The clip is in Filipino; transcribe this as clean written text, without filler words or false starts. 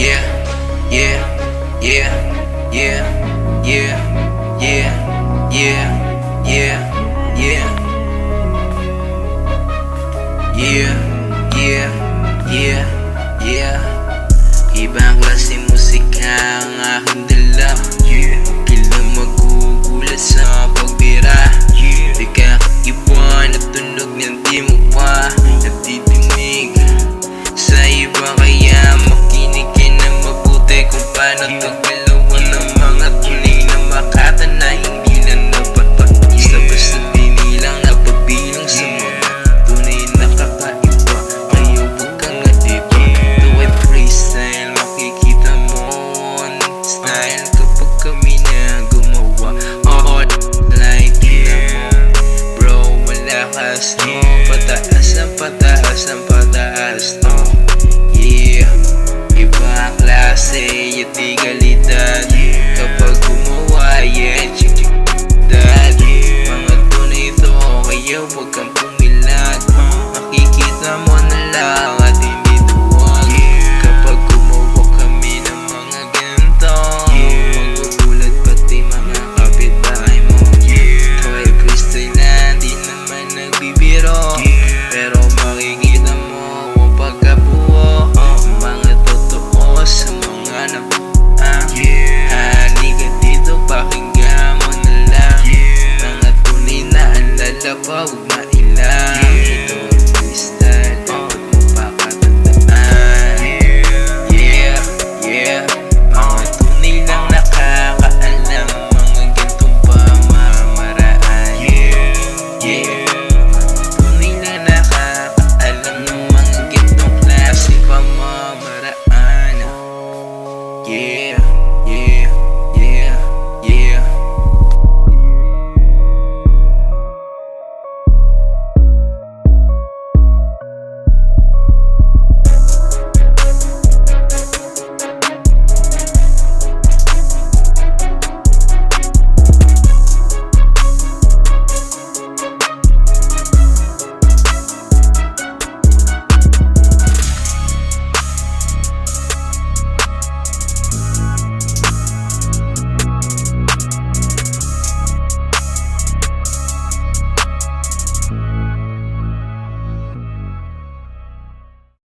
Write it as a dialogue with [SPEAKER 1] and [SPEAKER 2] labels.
[SPEAKER 1] Yeah, yeah, yeah, yeah, yeah, yeah, yeah, yeah, yeah, yeah, yeah, yeah, yeah. Ibang klase musika ang aking dala. Huwag lang magugulat sa pagbira. Di ka iba na tunog ng di mo pa natidinig sa iba, kaya makinig ka na mabuti kung paano to